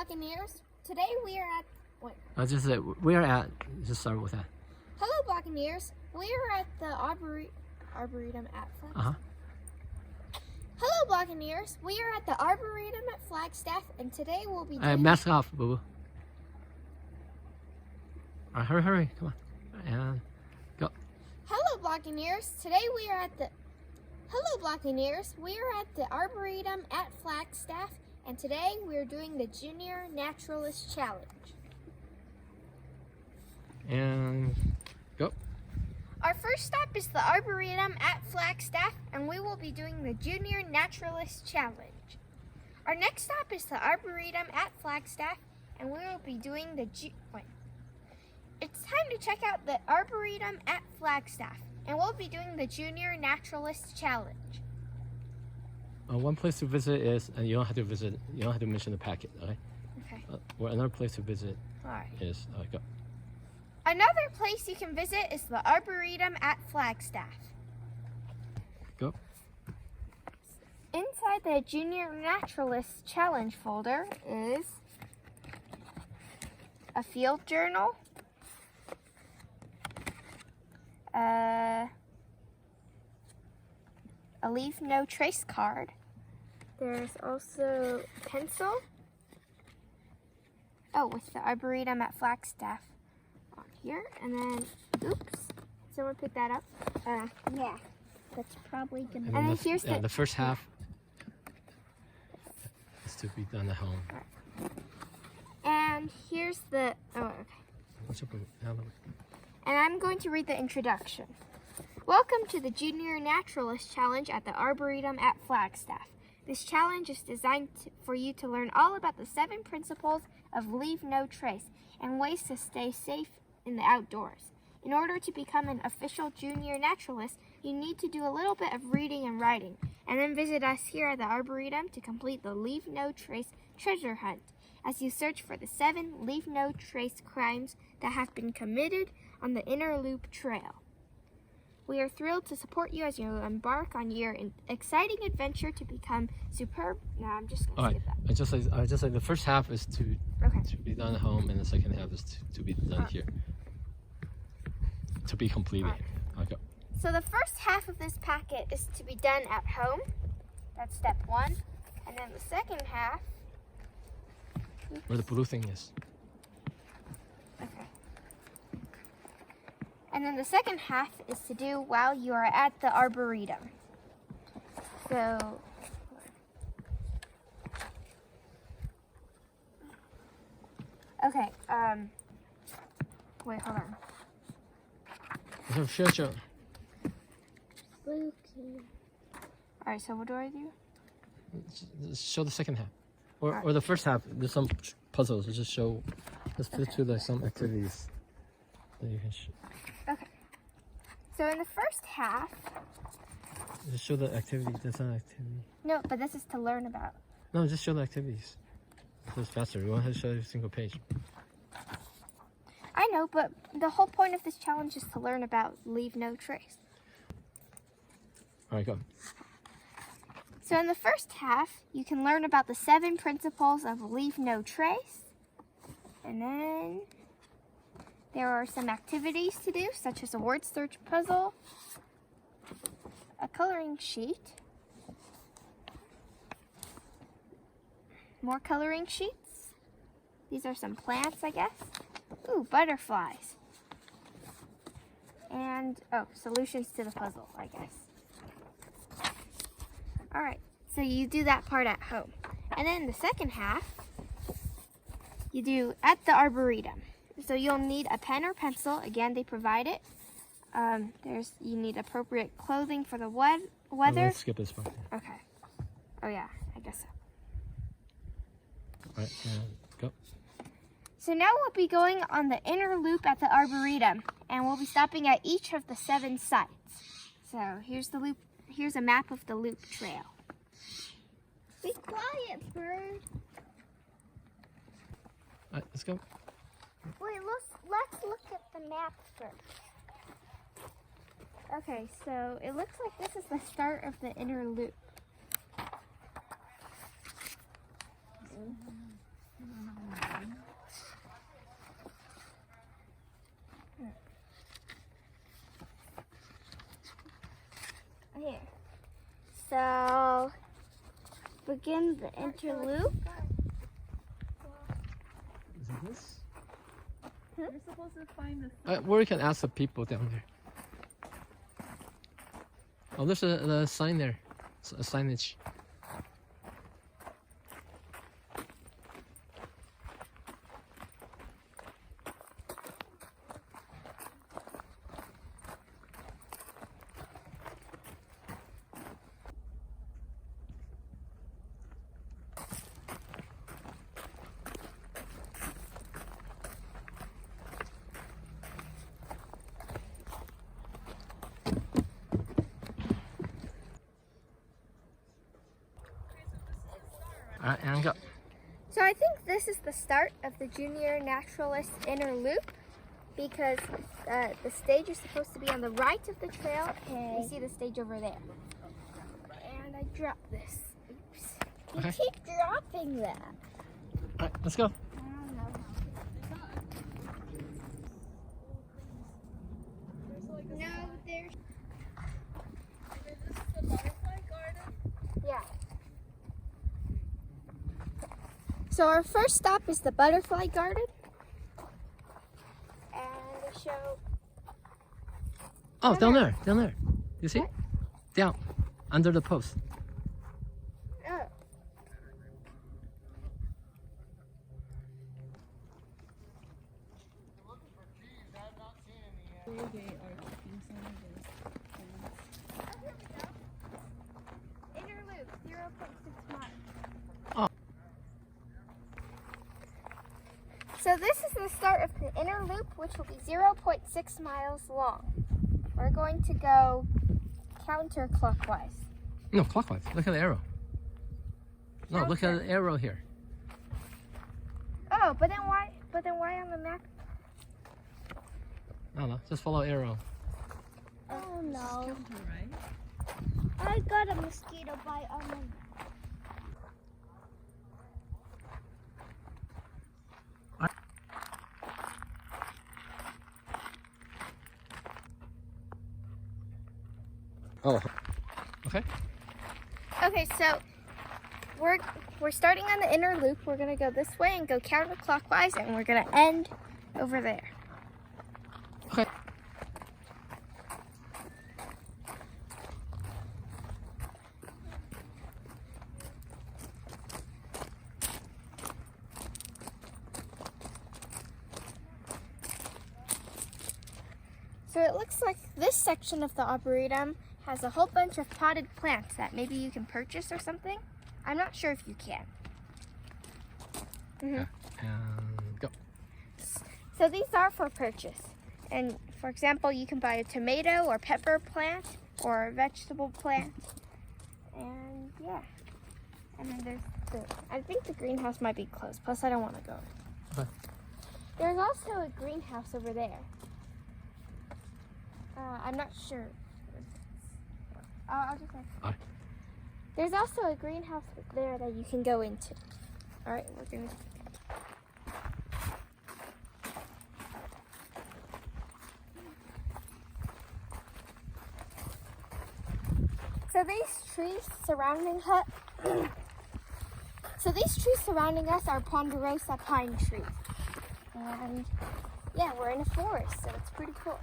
Buccaneers. Today we are at... Wait. Just start with that. Hello, Buccaneers. We are at the Arboretum at Flagstaff. Hello, Buccaneers. We are at the Arboretum at Flagstaff, and today we'll be doing... Mask off, boo-boo. All right, hurry, come on. And go. Hello, Buccaneers. Today we are at the... Hello, Buccaneers. We are at the Arboretum at Flagstaff, and today we are doing the Junior Naturalist Challenge. And go. Our first stop is the Arboretum at Flagstaff, and we will be doing the Junior Naturalist Challenge. Our next stop is the Arboretum at Flagstaff, and we will be doing the It's time to check out the Arboretum at Flagstaff, and we'll be doing the Junior Naturalist Challenge. One place to visit is, and you don't have to mention the packet, okay? Okay. Well, another place to visit is, go. Another place you can visit is the Arboretum at Flagstaff. Go. Inside the Junior Naturalist Challenge folder is a field journal, a leave no trace card. There's also a pencil. Oh, with the Arboretum at Flagstaff on here. And then, oops, someone picked that up. Yeah, that's probably gonna. And then here's the first half is to be done at home. Right. And here's the. Oh, okay. And I'm going to read the introduction. Welcome to the Junior Naturalist Challenge at the Arboretum at Flagstaff. This challenge is designed for you to learn all about the 7 principles of leave no trace and ways to stay safe in the outdoors. In order to become an official junior naturalist, you need to do a little bit of reading and writing, and then visit us here at the Arboretum to complete the Leave No Trace treasure hunt as you search for the 7 leave no trace crimes that have been committed on the Inner Loop Trail. We are thrilled to support you as you embark on your exciting adventure to become superb. No, I'm just going to skip that. I just say the first half is to be done at home, and the second half is to be done here. To be completed. Okay. So the first half of this packet is to be done at home. That's step 1. And then the second half. Where the blue thing is. Okay. And then the second half is to do while you are at the Arboretum. So, okay, wait, hold on. Sure. Alright, so what do I do? Show the second half. Or the first half, there's some puzzles. Just show, let's do some activities that you can show. Okay. So in the first half... Just show the activity. That's not activity. No, but this is to learn about. No, just show the activities. So it's faster. We want to show a single page. I know, but the whole point of this challenge is to learn about leave no trace. All right, go. So in the first half, you can learn about the 7 principles of leave no trace. And then there are some activities to do, such as a word search puzzle, a coloring sheet, more coloring sheets. These are some plants, I guess. Ooh, butterflies. And, solutions to the puzzle, I guess. Alright, so you do that part at home. And then the second half, you do at the Arboretum. So you'll need a pen or pencil. Again, they provide it. You need appropriate clothing for the weather. Let's skip this part. Okay. Oh yeah, I guess so. All right, go. So now we'll be going on the inner loop at the Arboretum, and we'll be stopping at each of the 7 sites. So here's the loop. Here's a map of the loop trail. Be quiet, bird. All right, let's go. Wait, let's look at the map first. Okay, so it looks like this is the start of the inner loop. Here. So, begin the interlude. Is it this? You're supposed to find the Or you can ask the people down there. Oh, there's a sign there. A signage. Alright, and go. So I think this is the start of the Junior Naturalist Inner Loop because the stage is supposed to be on the right of the trail. Okay. You see the stage over there. And I dropped this. Oops. You Okay. keep dropping that. Alright, let's go. I don't know. No, there's... Is this the butterfly garden? Yeah. So our first stop is the butterfly garden. And they show... Oh, Down down there. You see? What? Down, under the post. Oh. Inner loop, 0.6 miles. Oh. So this is the start of the inner loop, which will be 0.6 miles long. We're going to go counterclockwise. No, clockwise. Look at the arrow. No, look at the arrow here. Oh, but then why on the map? I don't know. Just follow arrow. Oh no. Counter, right? I got a mosquito bite on my... Oh. Okay. Okay, so we're starting on the inner loop. We're gonna go this way and go counterclockwise, and we're gonna end over there. Okay. So it looks like this section of the Arboretum has a whole bunch of potted plants that maybe you can purchase or something. I'm not sure if you can. And go. So these are for purchase. And for example, you can buy a tomato or pepper plant or a vegetable plant. And yeah. And then there's I think the greenhouse might be closed. Plus I don't want to go. Okay. There's also a greenhouse over there. I'm not sure. I'll just say. Alright. There's also a greenhouse there that you can go into. All right, we're gonna. So these trees surrounding us are ponderosa pine trees, and yeah, we're in a forest, so it's pretty cool.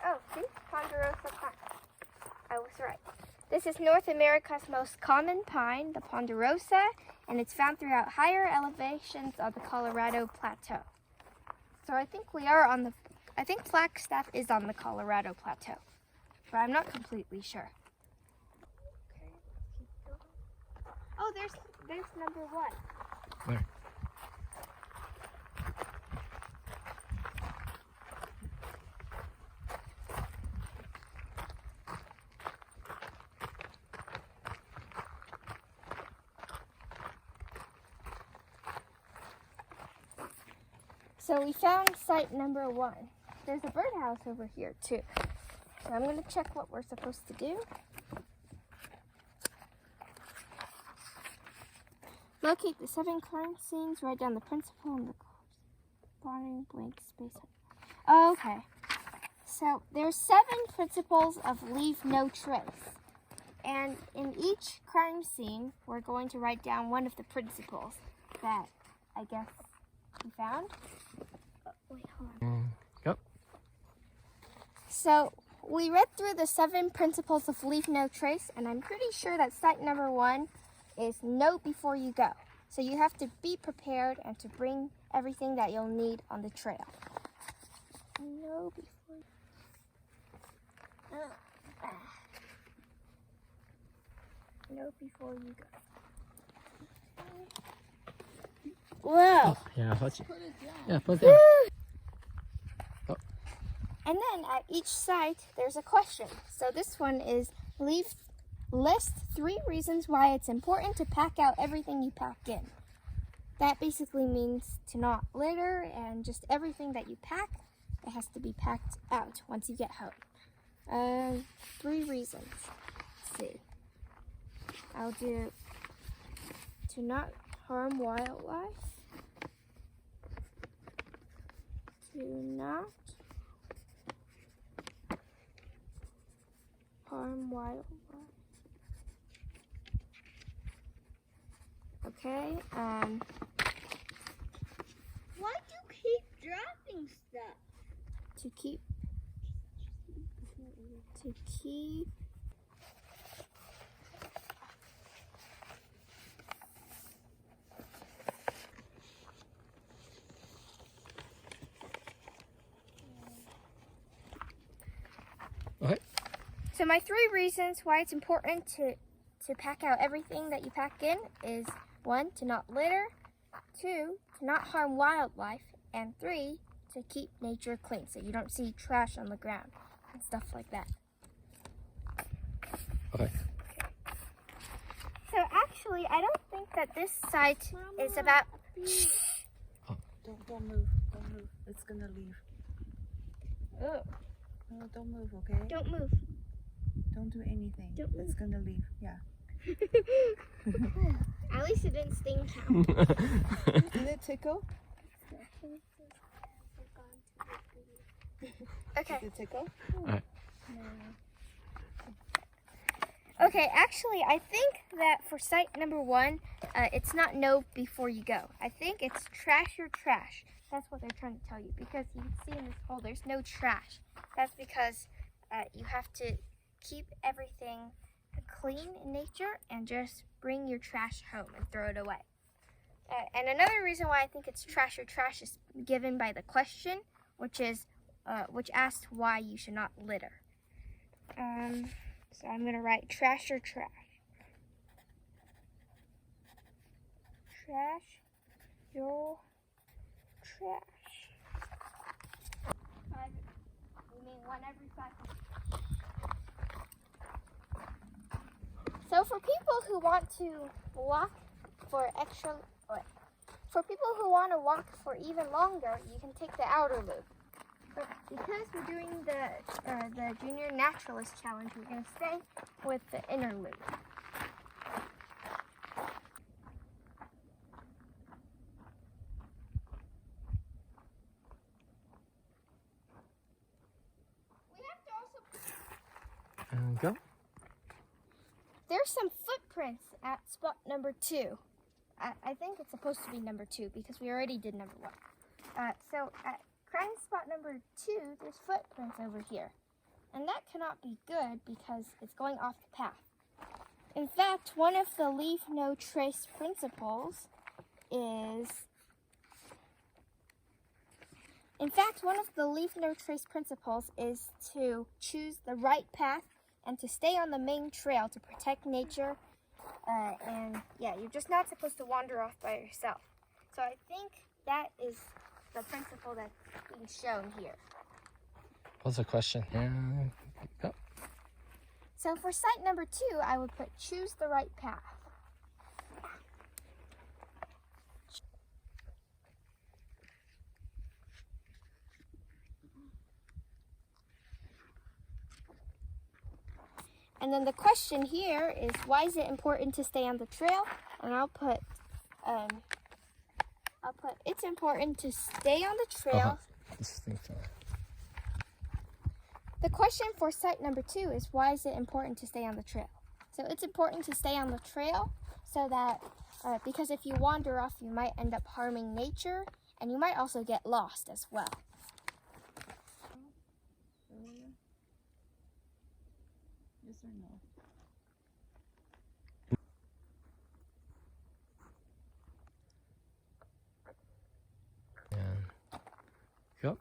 Oh, see? Ponderosa pine. I was right. This is North America's most common pine, the ponderosa, and it's found throughout higher elevations of the Colorado Plateau. So I think I think Flagstaff is on the Colorado Plateau, but I'm not completely sure. Okay, let's keep going. Oh, there's number 1. Where? So we found site number 1. There's a birdhouse over here too. So I'm going to check what we're supposed to do. Locate the 7 crime scenes, write down the principal and the corresponding blank space. Okay. So there's 7 principles of leave no trace. And in each crime scene, we're going to write down one of the principles that I guess we found. Oh, wait, hold on. Go. So we read through the 7 principles of leave no trace, and I'm pretty sure that site number 1 is note before you go. So you have to be prepared and to bring everything that you'll need on the trail. Know before Know before you go. Whoa! Oh, yeah, Put it down. yeah, put it down. And then at each site, there's a question. So this one is list 3 reasons why it's important to pack out everything you pack in. That basically means to not litter, and just everything that you pack, it has to be packed out once you get home. 3 reasons. Let's see. I'll do to not harm wildlife, to not harm wildlife. Okay, Why do you keep dropping stuff? to keep Okay. So my 3 reasons why it's important to pack out everything that you pack in is 1, to not litter, 2, to not harm wildlife, and 3, to keep nature clean so you don't see trash on the ground and stuff like that. Okay. So actually, I don't think that this site is about... Don't move. Don't move. It's gonna leave. Oh, No, don't move, okay? don't move. Don't do anything. Don't move. It's gonna leave. Yeah. At least it didn't sting Cal. Did it tickle? Okay. Did it tickle? Okay, actually, I think that for site number 1, it's not no before you go. I think it's trash your trash. That's what they're trying to tell you, because you can see in this hole, there's no trash. That's because you have to keep everything clean in nature and just bring your trash home and throw it away. And another reason why I think it's trash your trash is given by the question, which asked why you should not litter. So I'm gonna write trash your trash. Trash your trash. 5, we mean 1 every 5. So for people who want to walk for even longer, you can take the outer loop. But because we're doing the Junior Naturalist Challenge, we're going to stay with the inner loop. We have to also... And go. There's some footprints at spot number 2. I think it's supposed to be number 2 because we already did number 1. So at crime spot number 2, there's footprints over here. And that cannot be good because it's going off the path. In fact, one of the leave no trace principles is... to choose the right path and to stay on the main trail to protect nature. And yeah, you're just not supposed to wander off by yourself. So I think that is the principle that's being shown here. What's the question? Yeah. Go. So for site number 2, I would put choose the right path. And then the question here is, why is it important to stay on the trail? And I'll put I'll put, it's important to stay on the trail. This thing fell. The question for site number 2 is, why is it important to stay on the trail? So it's important to stay on the trail so that, because if you wander off, you might end up harming nature, and you might also get lost as well. Yes or no? And go.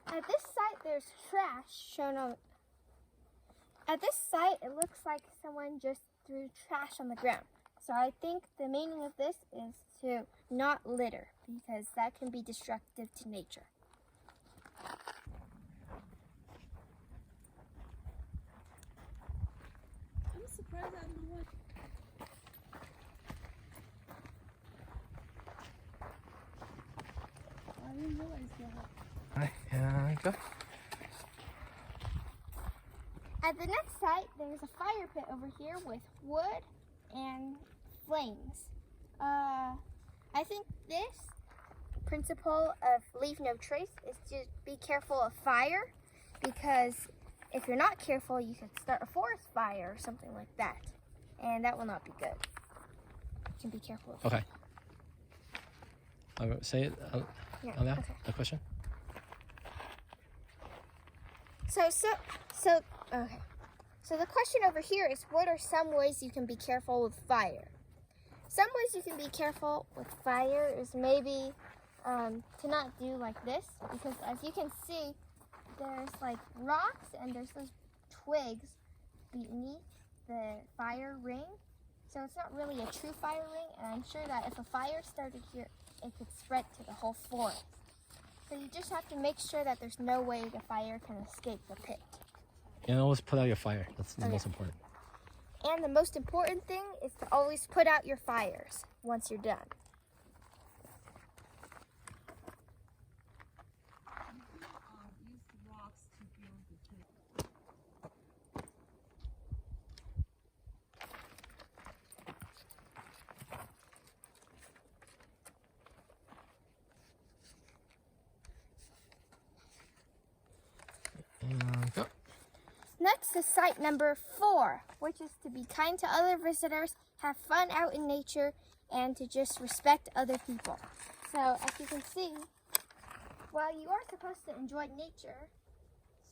At this site, there's trash shown on. At this site, it looks like someone just threw trash on the ground. So I think the meaning of this is to not litter, because that can be destructive to nature. I'm surprised I don't know what. I didn't realize that. Alright, and go. At the next site, there's a fire pit over here with wood and flames. I think this principle of leave no trace is to be careful of fire, because if you're not careful, you could start a forest fire or something like that, and that will not be good. You can be careful of Okay. I'll say it Yeah, out loud. okay. The question. Okay. So the question over here is, what are some ways you can be careful with fire? Some ways you can be careful with fire is maybe to not do like this, because as you can see, there's like rocks and there's those twigs beneath the fire ring. So it's not really a true fire ring, and I'm sure that if a fire started here, it could spread to the whole forest. So you just have to make sure that there's no way the fire can escape the pit. And always put out your fire. That's the Okay. most important. And the most important thing is to always put out your fires once you're done. Use rocks to build the pit. And go. Next is site number 4, which is to be kind to other visitors, have fun out in nature, and to just respect other people. So as you can see, while you are supposed to enjoy nature,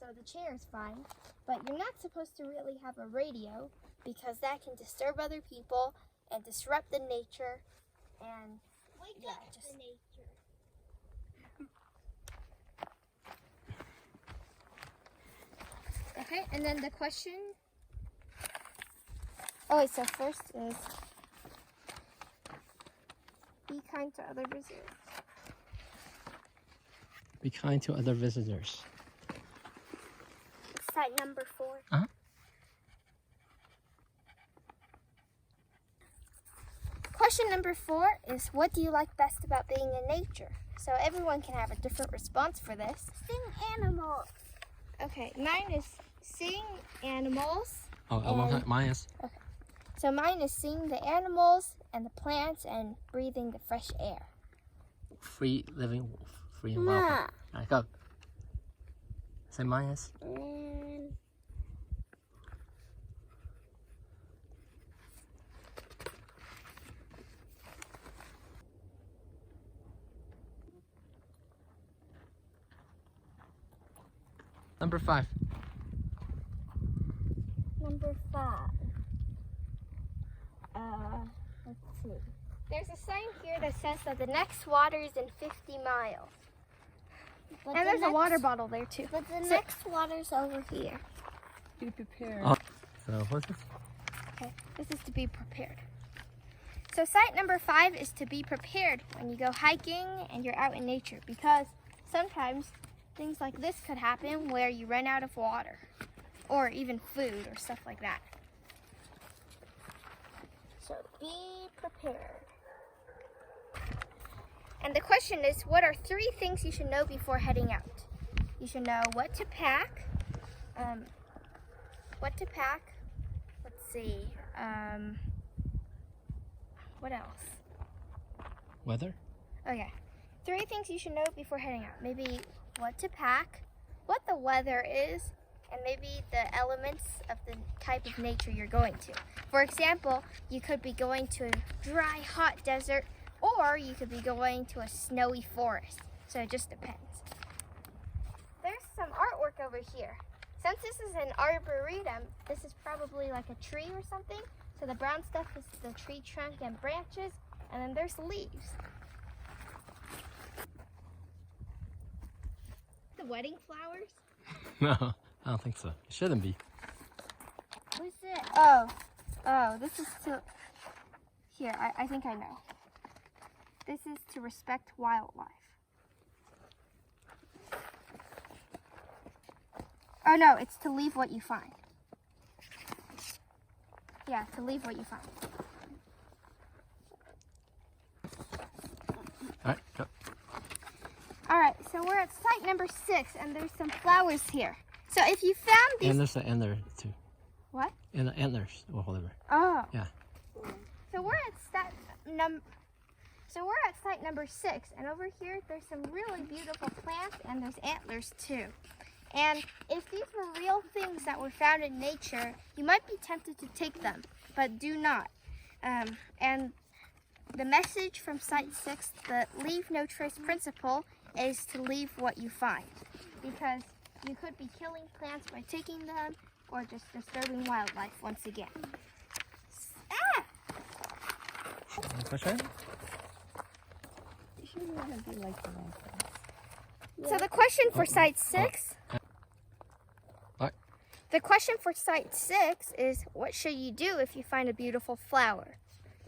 so the chair is fine, but you're not supposed to really have a radio, because that can disturb other people and disrupt the nature, and Wake yeah, up just the nature. okay. And then the question. Oh wait, so first is be kind to other visitors. Be kind to other visitors. Site number 4. Uh-huh. Question number 4 is, what do you like best about being in nature? So everyone can have a different response for this. Sing animals. Okay, mine is seeing animals. Mine is. So mine is seeing the animals and the plants and breathing the fresh air. Free living, free and wild. Ma. Alright, go. Say mine is. Number 5. Number 5. Let's see. There's a sign here that says that the next water is in 50 miles. But And the there's a water next- bottle there too. But the So- next water's over here. Be prepared. Oh. So what's this? Okay, this is to be prepared. So site number 5 is to be prepared when you go hiking and you're out in nature, because sometimes things like this could happen where you run out of water or even food or stuff like that. So be prepared. And the question is, what are 3 things you should know before heading out? You should know what to pack. Let's see. What else? Weather? Okay. 3 things you should know before heading out. Maybe what to pack, what the weather is, and maybe the elements of the type of nature you're going to. For example, you could be going to a dry, hot desert, or you could be going to a snowy forest. So it just depends. There's some artwork over here. Since this is an arboretum, this is probably like a tree or something. So the brown stuff is the tree trunk and branches, and then there's leaves. The wedding flowers? No, I don't think so. It shouldn't be. What's it? Oh, this is to, here, I think I know. This is to respect wildlife. Oh no, it's to leave what you find. Yeah, to leave what you find. Alright, go. Alright, so we're at site number 6, and there's some flowers here. So if you found these... And there's the antler too. What? And the antlers, or whatever. Oh. Yeah. So we're at site number 6, and over here there's some really beautiful plants, and there's antlers too. And if these were real things that were found in nature, you might be tempted to take them, but do not. And the message from Site 6, the leave no trace principle, is to leave what you find. Because you could be killing plants by taking them, or just disturbing wildlife once again. Ah! Any question? You shouldn't want to be like the last one. So the question for Site 6... What? The question for Site 6 is, what should you do if you find a beautiful flower?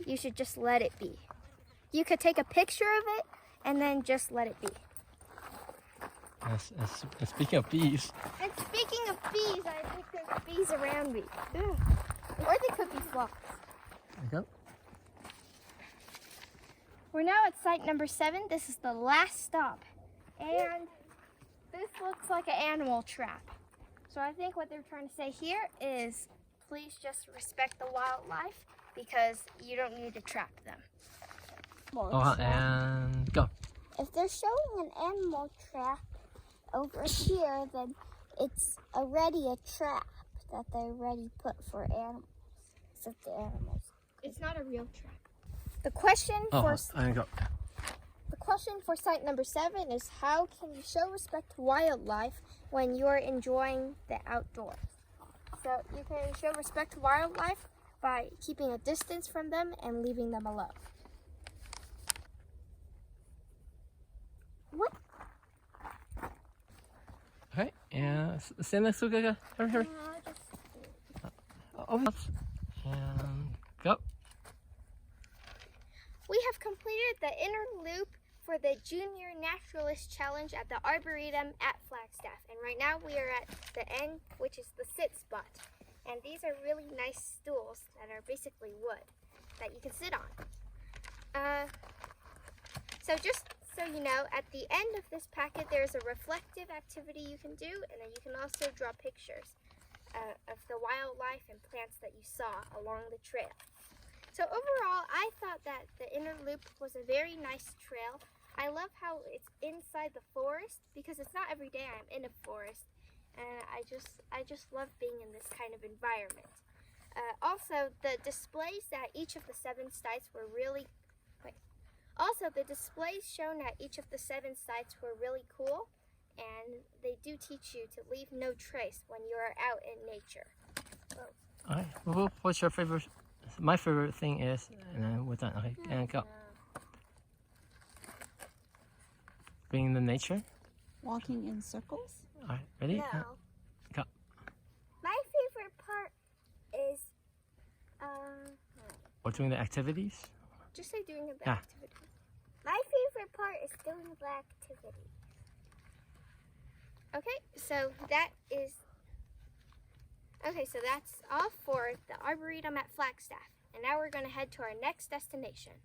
You should just let it be. You could take a picture of it, and then just let it be. And speaking of bees, And speaking of bees, I think there's bees around me. Ugh. Or they could be flies. there you go. We're now at site number 7. This is the last stop. And this looks like an animal trap. So I think what they're trying to say here is, please just respect the wildlife, because you don't need to trap them. Oh, and go. If they're showing an animal trap over here, then it's already a trap that they already put for animals. Except the animals. It's not a real trap. The question for and go. the question for site number 7 is, how can you show respect to wildlife when you're enjoying the outdoors? So you can show respect to wildlife by keeping a distance from them and leaving them alone. What? Okay, and stand next to Gaga. Hurry. Over. And go. We have completed the inner loop for the Junior Naturalist Challenge at the Arboretum at Flagstaff. And right now we are at the end, which is the sit spot. And these are really nice stools that are basically wood that you can sit on. So just so you know, at the end of this packet, there's a reflective activity you can do, and then you can also draw pictures of the wildlife and plants that you saw along the trail. So overall, I thought that the inner loop was a very nice trail. I love how it's inside the forest, because it's not every day I'm in a forest, and I just love being in this kind of environment. Also, the displays at each of the 7 sites were really shown at each of the 7 sites were really cool, and they do teach you to leave no trace when you are out in nature. All right. Well, what's your favorite? My favorite thing is, and then we're done. Okay, and go. Being in the nature. Walking in circles? All right, ready? No. Go. My favorite part is Or doing the activities. just like doing the Yeah. activity. My favorite part is doing the activity. Okay, so that's all for the Arboretum at Flagstaff. And now we're going to head to our next destination.